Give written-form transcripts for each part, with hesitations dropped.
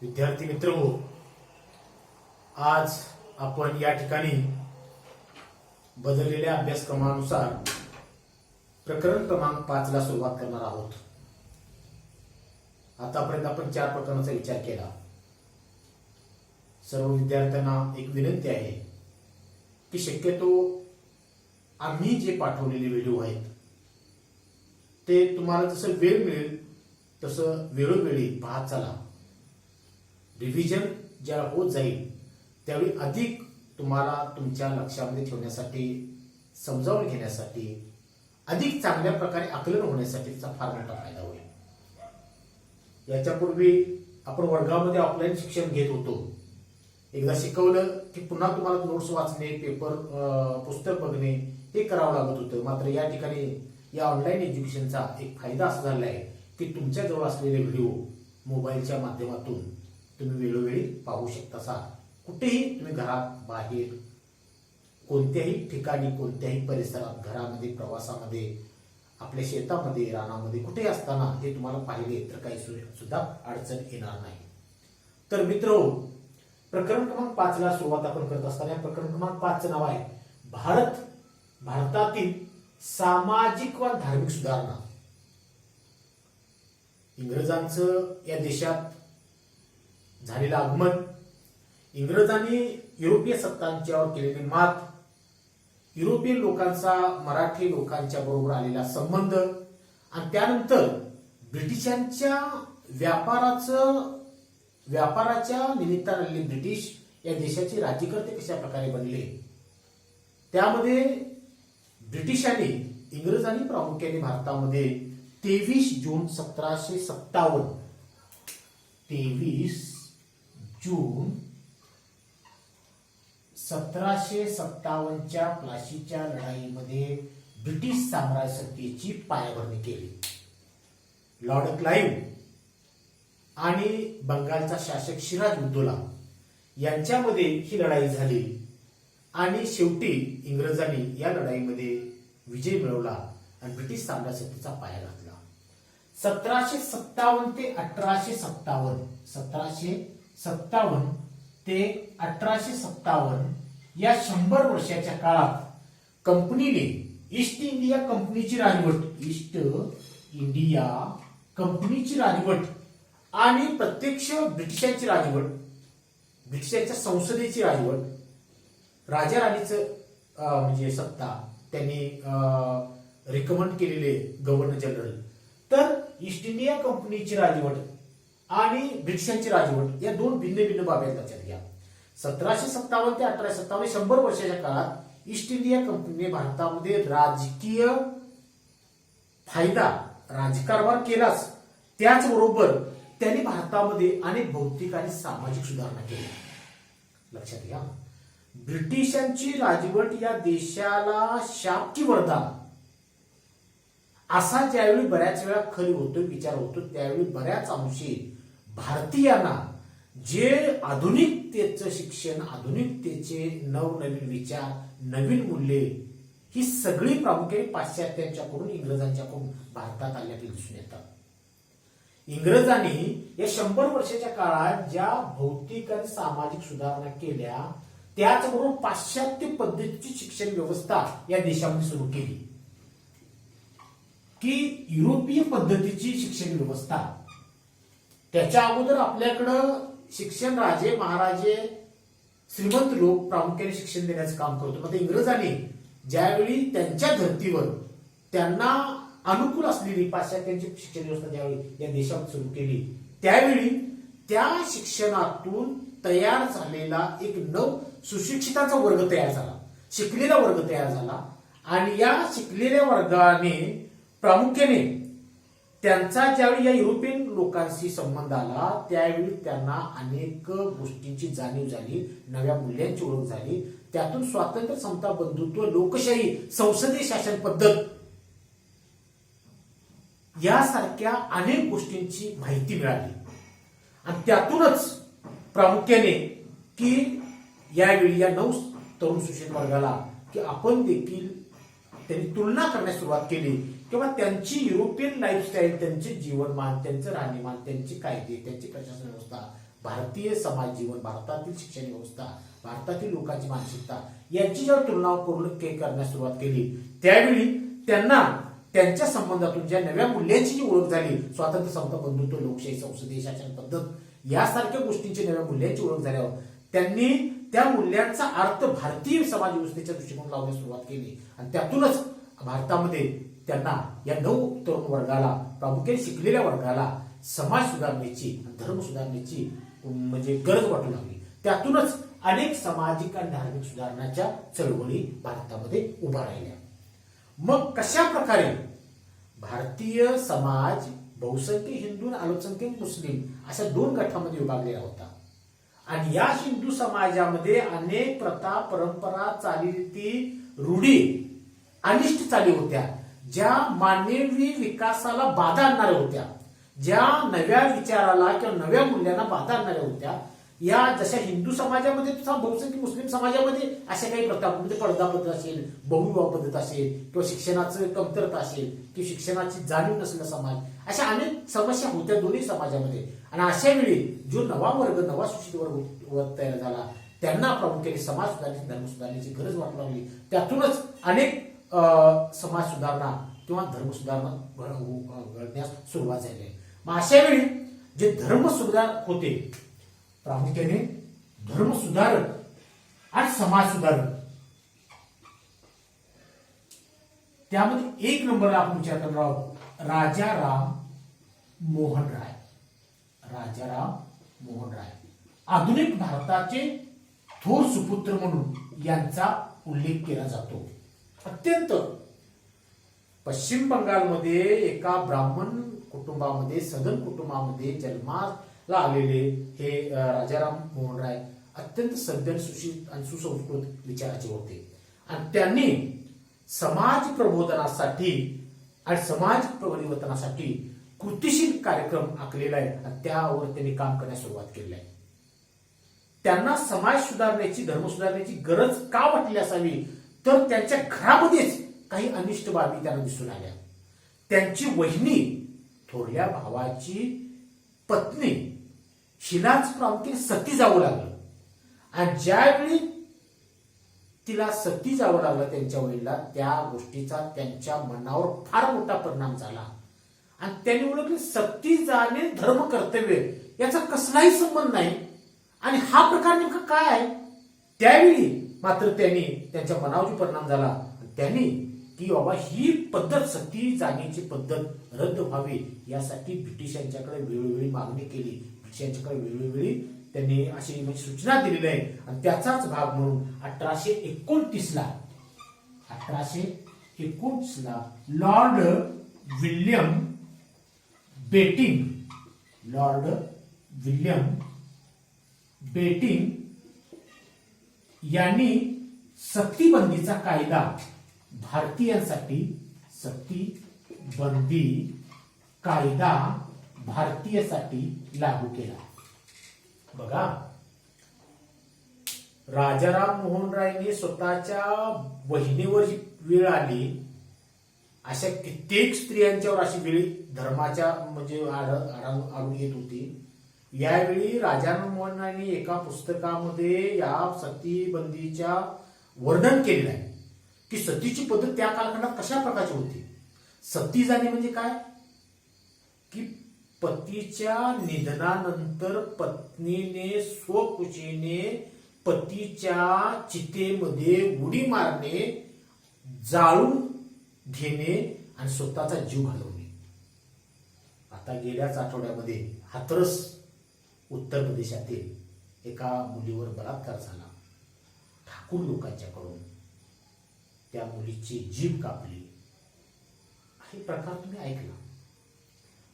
विद्यार्थी मित्र हो, आज आपण या ठिकाणी बदललेल्या अभ्यासक्रमानुसार प्रकरण क्रमांक 5 ला सुरुवात करणार आहोत. आतापर्यंत आपण 4 प्रकरणांचा विचार केला. सर्व विद्यार्थ्यांना एक विनंती आहे की शक्यतो आम्ही जे पाठवलेले व्हिडिओ आहेत ते तुम्हाला जसं वेळ मिळेल तसं वेळोवेळी पाहत चला. रिव्हिजन ज्या होत जाईल त्यावेळी अधिक तुम्हाला तुमच्या लक्षामध्ये ठेवण्यासाठी, समजावून घेण्यासाठी, अधिक चांगल्या प्रकारे आकलन होण्यासाठी त्याचा फार मोठा फायदा होईल. याच्यापूर्वी आपण वर्गामध्ये ऑफलाईन शिक्षण घेत होतो. एकदा शिकवलं की पुन्हा तुम्हाला नोट्स वाचणे, पेपर, पुस्तक बघणे हे करावं लागत होतं. मात्र या ठिकाणी या ऑनलाईन एज्युकेशनचा एक फायदा असा झाला आहे की तुमच्या जवळ असलेले व्हिडिओ मोबाईलच्या माध्यमातून तुम्ही वेळोवेळी पाहू शकता. कुठेही तुम्ही घरात, बाहेर, कोणत्याही ठिकाणी, कोणत्याही परिसरात, घरामध्ये, प्रवासामध्ये, आपल्या शेतामध्ये, रानामध्ये, कुठेही असताना हे तुम्हाला पाहिले तर काही सुद्धा अडचण येणार नाही. तर मित्र, प्रकरण क्रमांक 5 ला सुरुवात आपण करत असताना प्रकरण क्रमांक 5 चं नाव आहे भारतातील सामाजिक व धार्मिक सुधारणा. इंग्रजांचं या देशात झालेलं आगमन, इंग्रजांनी युरोपीय सत्तांच्यावर केलेली मात, युरोपियन लोकांचा मराठी लोकांच्या बरोबर आलेला संबंध आणि त्यानंतर ब्रिटिशांच्या व्यापाराच्या निमित्ताने आलेले ब्रिटिश या देशाचे राज्यकर्ते कशा प्रकारे बनले, त्यामध्ये ब्रिटिशांनी, इंग्रजांनी प्रामुख्याने भारतामध्ये 23 जून 1757 23 जून 1757च्या प्लाशीच्या लढाईमध्ये ब्रिटिश साम्राज्य सत्तेची पायाभरणी केली. लॉर्ड क्लाइव्ह आणि बंगालचा शासक सिराजउद्दौला यांच्यामध्ये ही लढाई झाली आणि शेवटी इंग्रजांनी या लढाईमध्ये विजय मिळवला आणि ब्रिटिश साम्राज्य सत्तेचा पाया घातला. 1757 ते 1857 1757 ते 1857 या 100 वर्षाच्या काळात कंपनीने ईस्ट इंडिया कंपनीची राजवट आणि प्रत्यक्ष ब्रिटिशांची राजवट, ब्रिटिशांच्या संसदेची राजवट, राजा राणीचं म्हणजे सत्ता त्यांनी रिकमेंड केलेले गव्हर्नर जनरल. तर ईस्ट इंडिया कंपनीची राजवट आणि ब्रिटिशांची राजवट या दोन भिन्न भिन्न बाबी लक्षात घ्या. 1757 ते 1857 100 वर्षाच्या काळात ईस्ट इंडिया कंपनीने भारतामध्ये राजकीय फायदा, राजकारभार केलाच, त्याचबरोबर त्यांनी भारतामध्ये अनेक भौतिक आणि सामाजिक सुधारणा केल्या. लक्षात घ्या, ब्रिटिशांची राजवट या देशाला शाप की वरदान असा ज्यावेळी बऱ्याच वेळा खरी होतो, विचार होतो, त्यावेळी बऱ्याच अंशी भारतीयांना जे आधुनिकतेचं शिक्षण, आधुनिकतेचे नवनवीन विचार, नवीन मूल्ये ही सगळी प्रामुख्याने पाश्चात्यांच्याकडून, इंग्रजांच्याकडून भारतात आल्याचे दिसून येतात. इंग्रजांनी या 100 वर्षाच्या काळात ज्या भौतिक आणि सामाजिक सुधारणा केल्या, त्याचबरोबर पाश्चात्य पद्धतीची शिक्षण व्यवस्था या देशामध्ये सुरू केली की युरोपीय पद्धतीची शिक्षण व्यवस्था. त्याच्या अगोदर आपल्याकडं शिक्षण राजे, महाराजे, श्रीमंत लोक प्रामुख्याने शिक्षण देण्याचं काम करतो. मग इंग्रजांनी ज्यावेळी त्यांच्या धर्तीवर त्यांना अनुकूल असलेली पाश्चात्यांची शिक्षण व्यवस्था ज्यावेळी या देशात सुरू केली, त्यावेळी त्या शिक्षणातून तयार झालेला एक सुशिक्षितांचा वर्ग तयार झाला, शिकलेला वर्ग तयार झाला आणि या शिकलेल्या वर्गाने प्रामुख्याने त्यांचा ज्यावेळी या युरोपियन लोकांशी संबंध आला, त्यावेळी त्यांना अनेक गोष्टींची जाणीव झाली, नव्या मूल्यांची ओळख झाली. त्यातून स्वातंत्र्य, समता, बंधुत्व, लोकशाही, संसदीय शासन पद्धत यासारख्या अनेक गोष्टींची माहिती मिळाली आणि त्यातूनच प्रामुख्याने की यावेळी या तरुण सुशिक्षित वर्गाला की आपण देखील त्यांनी तुलना करण्यास सुरुवात केली किंवा त्यांची युरोपियन लाईफस्टाईल, त्यांचे जीवनमान, त्यांचं राहणीमान, त्यांचे कायदे, त्यांची प्रशासन व्यवस्था, भारतीय समाज जीवन, भारतातील शिक्षण व्यवस्था, भारतातील लोकांची मानसिकता यांची जेव्हा तुलना करण्यास सुरुवात केली त्यावेळी त्यांना त्यांच्या संबंधातून ज्या नव्या मूल्यांची जी ओळख झाली, स्वातंत्र्य, समता, बंधुत्व, लोकशाही, संसदीय शासन पद्धत यासारख्या गोष्टींची नव्या मूल्यांची ओळख झाल्यावर त्यांनी त्या मूल्यांचा अर्थ भारतीय समाज व्यवस्थेच्या दृष्टिकोन लावण्यास सुरुवात केली आणि त्यातूनच भारतामध्ये त्यांना या तरुण वर्गाला, प्रामुख्याने शिकलेल्या वर्गाला समाज सुधारण्याची, धर्म सुधारण्याची म्हणजे गरज वाटू लागली. त्यातूनच अनेक सामाजिक आणि धार्मिक सुधारणाच्या चळवळी भारतामध्ये उभा राहिल्या. मग कशा प्रकारे भारतीय समाज बहुसंख्य हिंदू आणि अल्पसंख्याक मुस्लिम अशा दोन गटामध्ये विभागलेला होता आणि या हिंदू समाजामध्ये अनेक प्रथा, परंपरा, चालीरीती, रूढी, अनिष्ट चाली होत्या ज्या मानवी विकासाला बाधा आणणाऱ्या होत्या, ज्या नव्या विचाराला किंवा नव्या मूल्यांना बाधा आणणाऱ्या होत्या. या जशा हिंदू समाजामध्ये तसा बहुसंख्य मुस्लिम समाजामध्ये अशा काही प्रथा, म्हणजे पडदा पद्धत असेल, बहुविवाह पद्धत असेल किंवा शिक्षणाचं कमतरता असेल किंवा शिक्षणाची जाणीव नसलेला समाज, अशा अनेक समस्या होत्या दोन्ही समाजामध्ये. आणि अशा वेळी जो नवा वर्ग, नवा सुशिक्षित वर्ग तयार झाला त्यांना प्रामुख्याने समाज सुधारण्याची, धर्म सुधारण्याची गरज वाटू लागली. त्यातूनच अनेक समाज सुधारणा किंवा धर्म सुधारणा घडण्यास सुरुवात झाली. मग अशा वेळी जे धर्म सुधारक होते, प्रामुख्याने धर्म सुधारक आणि समाज सुधारक, त्यामध्ये एक नंबरला आपण विचार करणार आहोत राजाराम मोहन राय. राजाराम मोहन राय आधुनिक भारताचे थोर सुपुत्र म्हणून यांचा उल्लेख केला जातो. अत्यंत पश्चिम बंगालमध्ये एका ब्राह्मण कुटुंबामध्ये, सदन कुटुंबामध्ये जन्माला आलेले हे राजाराम मोहन राय अत्यंत सज्जन, सुशिक्षित आणि सुसंस्कृत विचाराचे होते आणि त्यांनी समाज प्रबोधनासाठी आणि समाज परिवर्तनासाठी कृतिशील कार्यक्रम आखलेला आहे आणि त्यावर त्यांनी काम करण्यास सुरुवात केली आहे. त्यांना समाज सुधारण्याची, धर्म सुधारण्याची गरज का वाटली असावी तर त्यांच्या घरामध्येच काही अनिष्ट बाबी त्यांना दिसून आल्या. त्यांची वहिनी, थोरल्या भावाची पत्नी हिलाच प्रामुख्याने सती जावं लागलं आणि ज्यावेळी तिला सती जावं लागलं त्यांच्या वडिला, त्या गोष्टीचा त्यांच्या मनावर फार मोठा परिणाम झाला आणि त्यांनी ओळखले सती जाणे धर्म कर्तव्य याचा कसलाही संबंध नाही आणि हा प्रकार नेमका काय आहे. त्यावेळी मात्र त्यांनी त्यांच्या मनावर परिणाम झाला. त्यांनी की बाबा ही पद्धत, सती जाण्याची पद्धत रद्द व्हावी यासाठी ब्रिटिशांच्याकडे वेळोवेळी मागणी केली. ब्रिटिशांच्याकडे वेळोवेळी त्यांनी अशी म्हणजे सूचना दिलेली आहे आणि त्याचाच भाग म्हणून 1829 ला लॉर्ड विल्यम बेटिंग यांनी सक्तीबंदीचा कायदा भारतीयांसाठी, सक्तीबंदी कायदा भारतीयांसाठी लागू केला. बघा, राजाराम मोहन रायने स्वतःच्या बहिणीवर जी वेळ आली, अशा कित्येक स्त्रियांच्यावर अशी वेळ धर्माच्या म्हणजे आढळून येत होती. यावेळी राजाराम मोहन रायने एका पुस्तकामध्ये या सतीबंदीच्या वर्णन केलेलं आहे की सतीची पद्धत त्या कालखंडात कशा प्रकारची होती. सती जाणे म्हणजे काय की पतीच्या निधनानंतर पत्नीने स्वकुशीने पतीच्या चितेमध्ये उडी मारणे, जाळून घेणे आणि स्वतःचा जीव घालवणे. आता गेल्याच आठवड्यामध्ये हाथरस उत्तर प्रदेशातील एका मुलीवर बलात्कार झाला. ठाकूर लोकांच्याकडून त्या मुलीची जीभ कापली. हे प्रकार तुम्ही ऐकला.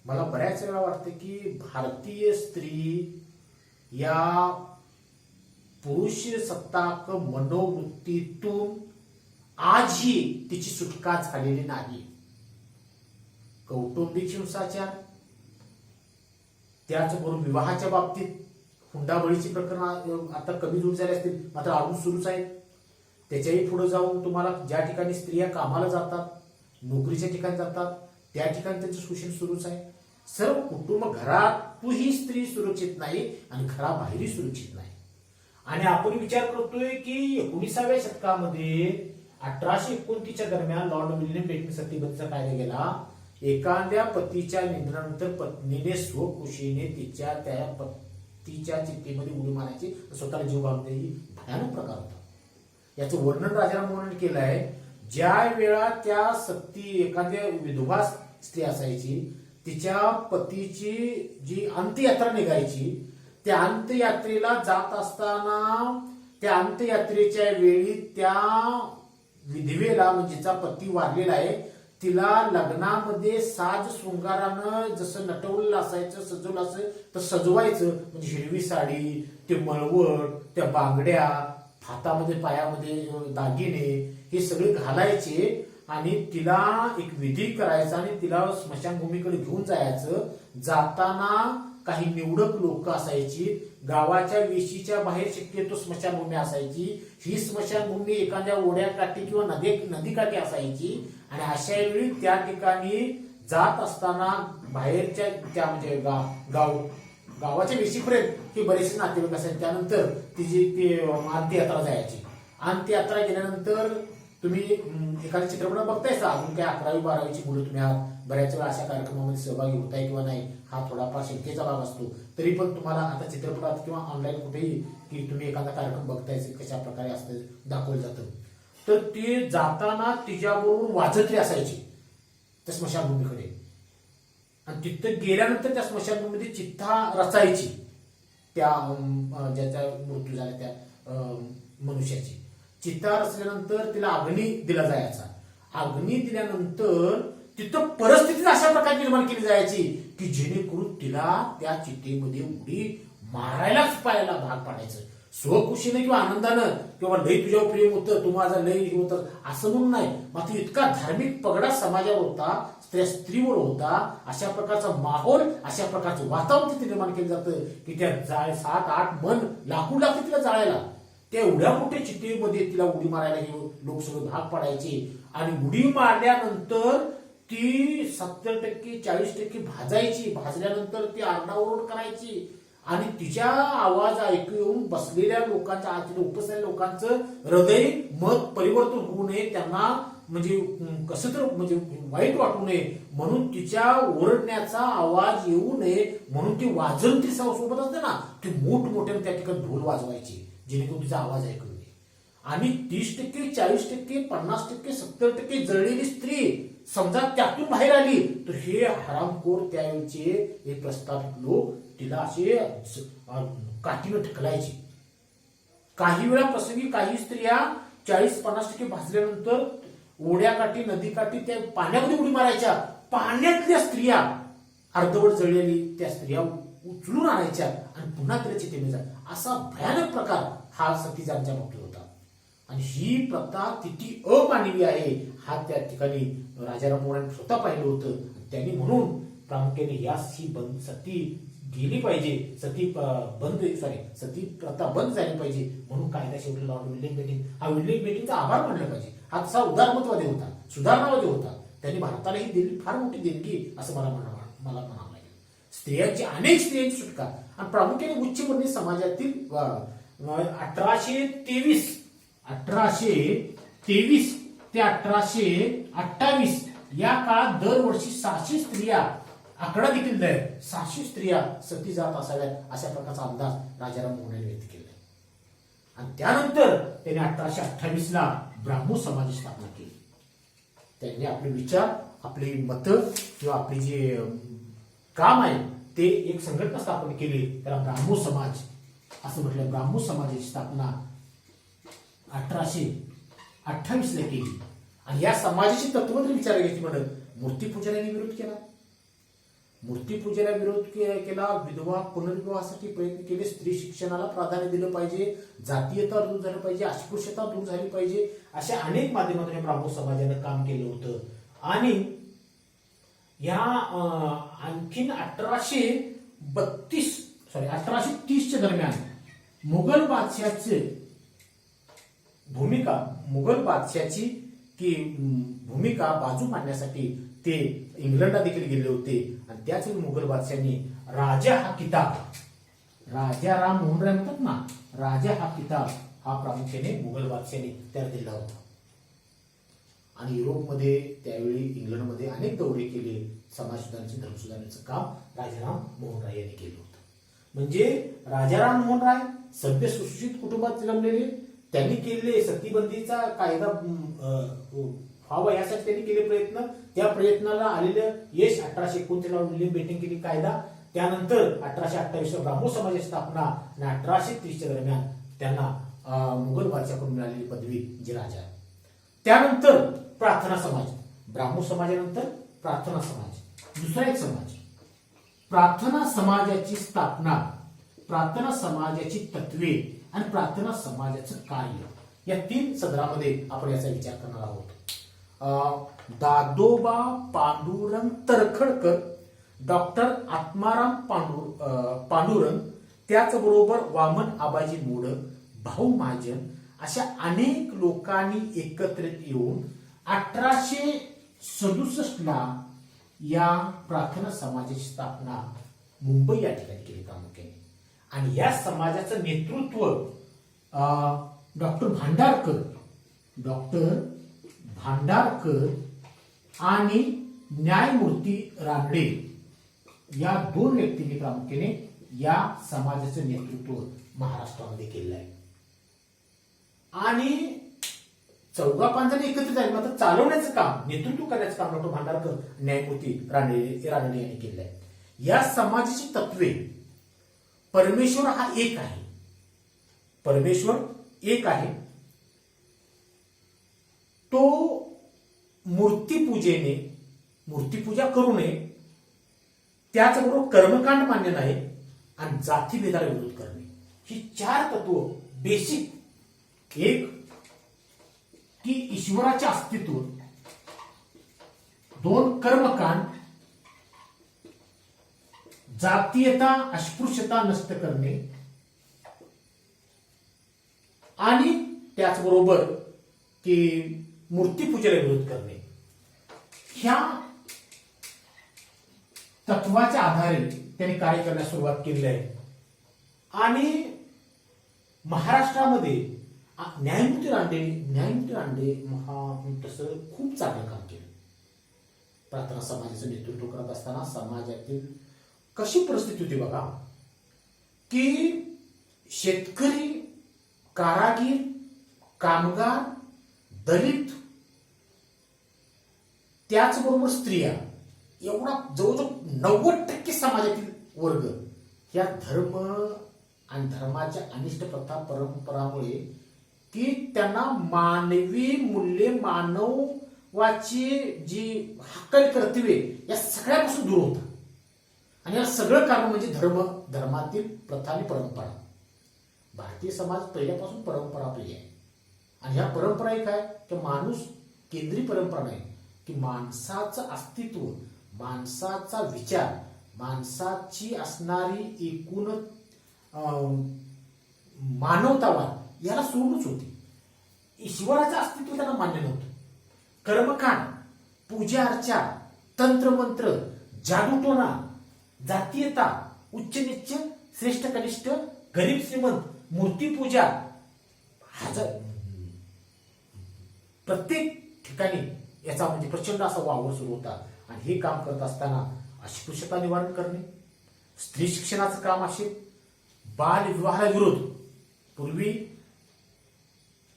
मला बऱ्याच वेळा वाटतं की भारतीय स्त्री या पुरुष सत्ताक मनोवृत्तीतून आजही तिची सुटका झालेली नाही. कौटुंबिक हिंसाचार, त्याचबरोबर विवाहाच्या बाबतीत हुंडाबळीची प्रकरण आता कमी दूर झाले असतील, मात्र अजून सुरूच आहेत. त्याच्याही पुढे जाऊन तुम्हाला ज्या ठिकाणी स्त्रिया कामाला जातात, नोकरीच्या ठिकाणी जातात, त्या ठिकाणी त्यांचं शोषण सुरूच आहे. सर्व कुटुंब, घरात आतही स्त्री सुरक्षित नाही आणि घराबाहेरही सुरक्षित नाही. आणि आपण विचार करतोय की 19व्या शतकामध्ये 1829च्या दरम्यान लॉर्ड विल्यम बेटिंग सतीबंदीचा कायदा केला. एखाद्या पतीच्या निधनानंतर पत्नीने स्वखुशीने त्या पतीच्या चितेमध्ये उडी मारायची, स्वतःला जीव घालून द्यायची, भयानक प्रकार होता. याचं वर्णन राजाराम मोहनने केलं आहे. ज्या वेळा त्या सती एखाद्या विधवा स्त्री असायची, तिच्या पतीची जी अंत्ययात्रा निघायची, त्या अंत्ययात्रेला जात असताना त्या अंत्ययात्रेच्या वेळी त्या विधवेला म्हणजे जिचा पती वारलेला आहे तिला लग्नामध्ये साज शृंगारानं जसं नटवलेलं असायचं, सजवलं असायचं तर सजवायचं. म्हणजे हिरवी साडी, ते मळवट, त्या बांगड्या, हातामध्ये पायामध्ये दागिने हे सगळे घालायचे आणि तिला एक विधी करायचा आणि तिला स्मशानभूमीकडे घेऊन जायचं. जाताना काही निवडक लोक असायची, गावाच्या वेशीच्या बाहेर शक्यतो स्मशानभूमी असायची. ही स्मशानभूमी एखाद्या ओढ्याकाठी किंवा नदीकाठी असायची आणि अशा वेळी त्या ठिकाणी जात असताना बाहेरच्या त्या म्हणजे गावाच्या वेशीपर्यंत हे बरेचसे नातेवाईक असायचे. त्यानंतर तिची अंत्ययात्रा जायची. अंत्ययात्रा गेल्यानंतर तुम्ही एखाद्या चित्रपटात बघताय का, अजून काय 11वी 12वीची मुलं तुम्ही आहात, बऱ्याच वेळा अशा कार्यक्रमामध्ये सहभागी होताय किंवा नाही हा थोडाफार शंकेचा भाग असतो. तरी पण तुम्हाला आता चित्रपटात किंवा ऑनलाईन कुठेही की तुम्ही एखादा कार्यक्रम बघताय कशा प्रकारे असतं दाखवलं जातं. तर ते जाताना तिच्याबरोबर वाजतली असायची त्या स्मशानभूमीकडे आणि तिथं गेल्यानंतर त्या स्मशानभूमीमध्ये चिठ्ठा रचायची त्या ज्याचा मृत्यू झाला त्या मनुष्याची. चित्ता रचल्यानंतर तिला अग्नी दिला जायचा. अग्नी दिल्यानंतर तिथं परिस्थिती अशा प्रकारे निर्माण केली जायची की जेणेकरून तिला त्या चितेमध्ये उडी मारायलाच पाहायला भाग पाडायचं. स्वखुशीने किंवा आनंदानं किंवा लय तुझ्यावर प्रेम होतं, तू माझा लय हे होतं असं म्हणून नाही, मात्र इतका धार्मिक पगडा समाजावर होता, त्या स्त्रीवर होता. अशा प्रकारचा माहोल, अशा प्रकारचं वातावरण तिथे निर्माण केलं जातं की त्या 7-8 मन लाकूड लागते तिला जाळायला. त्या एवढ्या मोठ्या चितेमध्ये तिला उडी मारायला हे लोक सगळे भाग पडायचे आणि उडी मारल्यानंतर ती 70% 40% भाजायची. भाजल्यानंतर ती आरडाओरड करायची आणि तिच्या आवाज ऐकून बसलेल्या लोकांच्या आत उपस्थित लोकांचं हृदय मत परिवर्तन होऊ नये, त्यांना म्हणजे कसं तर म्हणजे वाईट वाटू नये म्हणून तिच्या ओरडण्याचा आवाज येऊ नये म्हणून ती वाजवून ती सोबत असते ना, ती मोठमोठ्याने त्या ठिकाणी ढोल वाजवायची जेणेकरून तिचा आवाज ऐकू नये. आणि 30%, 40%, 50%, 70% जळलेली स्त्री समजा त्यातून बाहेर आली तर हे हरामखोर त्यावेळचे हे प्रस्थापित लोक तिला असे काठीनं ढकलायचे. काही वेळा प्रसंगी काही स्त्रिया 40-50% भाजल्यानंतर ओढ्याकाठी नदीकाठी त्या पाण्यामध्ये उडी मारायच्या. पाण्यातल्या स्त्रिया अर्धवट जळलेली त्या स्त्रिया उचलून आणायच्या आणि पुन्हा तिला चितेमध्ये जायच्या. असा भयानक प्रकार हा सतीजांच्या बाबतीत होता. आणि ही प्रथा किती अमानवी आहे हा त्या ठिकाणी राजाराम मोहन स्वतः पाहिलं होतं. त्यांनी म्हणून प्रामुख्याने ही सती गेली पाहिजे, सती प्रथा बंद झाली पाहिजे म्हणून कायदा शेवटी लॉर्ड विल्यम बेटिंग हा विल्यम बेटिंगचा आभार मानला पाहिजे. हा तसा उदारमतवादी होता, सुधारणावादी होता. त्यांनी भारताला ही दिली फार मोठी देणगी असं मला म्हणावं लागेल. स्त्रियांची अनेक स्त्रियांची सुटका आणि प्रामुख्याने उच्चवर्णीय समाजातील 1823 ते 1828 या काळात दरवर्षी 600 स्त्रिया, आकडा देखील द्या, 600 स्त्रिया सती जात असाव्यात अशा प्रकारचा अंदाज राजाराम मोहन व्यक्त केला. आणि त्यानंतर त्यांनी 1828 ब्राह्मो समाजाची स्थापना केली. त्यांनी आपले विचार, आपली मतं किंवा आपली जे काम आहे ते एक संघटना स्थापन केली, त्याला ब्राह्मो समाज असं म्हटलं. ब्राह्मो समाजाची स्थापना 1828 केली. आणि या समाजाची तत्व जर विचार घ्यायची म्हणत मूर्तीपूजनाने विरोध केला. मूर्तीपूजेला विरोध केला, विधवा पुनर्विवाहासाठी प्रयत्न केले, स्त्री शिक्षणाला प्राधान्य दिलं पाहिजे, जातीयता दूर झाली पाहिजे, अस्पृश्यता दूर झाली पाहिजे, अशा अनेक माध्यमातून ब्राह्मो समाजाने काम केलं होतं. आणि या आणखीन 1830च्या दरम्यान मुघल बादशाची भूमिका बाजू मांडण्यासाठी ते इंग्लंडला देखील गेले होते आणि त्याच वेळी मुघल बादशाहांनी राजा हा किताब, राजा राम मोहन राय म्हणतात ना, राजा हा किताब हा प्रामुख्याने मुघल बादशाहांनी त्याला दिला होता. आणि युरोपमध्ये त्यावेळी इंग्लंडमध्ये अनेक दौरे केले, समाज सुधारण्याचे धर्म सुधारण्याचं काम राजाराम मोहन राय यांनी केलं होतं. म्हणजे राजाराम मोहन राय सभ्य सुशिक्षित कुटुंबात जन्मलेले, त्यांनी केलेले सतीबंदीचा कायदा व्हावा यासाठी त्यांनी केले प्रयत्न. त्या प्रयत्नाला आलेलं यश 1829 ला विल्यम बेंटिंक केली कायदा. त्यानंतर 1828 ला ब्राह्मो समाजाची स्थापना आणि 1830 च्या दरम्यान त्यांना मुघल बादशाहकडून मिळालेली पदवी जे राजा. त्यानंतर प्रार्थना समाज, ब्राह्मो समाजानंतर प्रार्थना समाज, दुसरा एक समाज. प्रार्थना समाजाची स्थापना, प्रार्थना समाजाची तत्वे आणि प्रार्थना समाजाचं कार्य या 3 सदरामध्ये आपण याचा विचार करणार आहोत. दादोबा पांडुरंग तरखडकर, डॉक्टर आत्माराम पांडुरंग, त्याचबरोबर वामन आबाजी मोडक, भाऊ महाजन अशा अनेक लोकांनी एकत्रित येऊन 1867 ला या प्रार्थना समाजाची स्थापना मुंबई या ठिकाणी केली प्रामुख्याने. आणि या समाजाचं नेतृत्व डॉक्टर भांडारकर आणि न्यायमूर्ती रानडे या 2 व्यक्तींनी प्रामुख्याने या समाजाचं नेतृत्व महाराष्ट्रामध्ये केलेलं आहे. आणि 4-5 जण एकत्रित आहे, मात्र चालवण्याचं काम, नेतृत्व करण्याचं काम डॉक्टर भांडारकर, न्यायमूर्ती रानडे यांनी केलेलं आहे. या समाजाची तत्वे, परमेश्वर हा एक आहे, परमेश्वर एक आहे, तो मूर्तीपूजा करू नये, त्याचबरोबर कर्मकांड मान्य नाही आणि जातीभेदाला विरोध करणे, ही 4 तत्व बेसिक. एक की ईश्वराचे अस्तित्व, 2 कर्मकांड, जातीयता अस्पृश्यता नष्ट करणे आणि त्याचबरोबर की मूर्तीपूजेला विरोध करणे. ह्या तत्वाच्या आधारे त्यांनी कार्य करण्यास सुरुवात केली आहे. आणि महाराष्ट्रामध्ये न्यायमूर्ती रानडे तसं खूप चांगलं काम केलं. प्रार्थना समाजाचं नेतृत्व करत असताना समाजातील कशी परिस्थिती होती बघा, की शेतकरी, कारागीर, कामगार, दलित, त्याचबरोबर स्त्रिया, एवढा जवळजवळ 90% समाजातील वर्ग या धर्म आणि धर्माच्या अनिष्ट प्रथा परंपरामुळे की त्यांना मानवी मूल्ये, मानवाची जी हक्काची कर्तव्ये या सगळ्यापासून दूर होता. आणि या सगळं कारण म्हणजे धर्मातील प्रथा आणि परंपरा. भारतीय समाज पहिल्यापासून परंपराप्रिय आहे. आणि ह्या परंपरा एक आहे की माणूस केंद्रीय परंपरा नाही, की माणसाचं अस्तित्व, माणसाचा विचार, माणसाची असणारी एकूण मानवतावाद याला सोडूनच होती. ईश्वराचं अस्तित्व त्यांना मान्य नव्हतं. कर्मकांड, पूजा अर्चा, तंत्रमंत्र, जादूटोणा, जातीयता, उच्च नीच, श्रेष्ठ कनिष्ठ, गरीब श्रीमंत, मूर्तीपूजा, प्रत्येक ठिकाणी याचा म्हणजे प्रचंड असा वावर सुरू होता. आणि हे काम करत असताना अस्पृश्यता निवारण करणे, स्त्री शिक्षणाचं काम असेल, बालविवाहाला विरोध. पूर्वी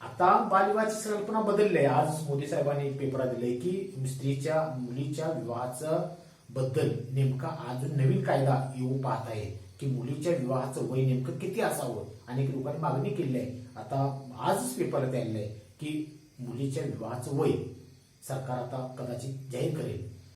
आता बालविवाहाची संकल्पना बदलली आहे. आज मोदी साहेबांनी पेपरात दिलंय की मुलीच्या विवाहाचं बद्दल नेमका अजून नवीन कायदा येऊ पाहत आहे की मुलीच्या विवाहाचं वय नेमकं किती असावं. अनेक लोकांनी मागणी केली आहे. आता आजच पेपरात आलेलं आहे की मुलीच्या विवाहाचं वय सरकार आता कदाचित जाहीर करेल.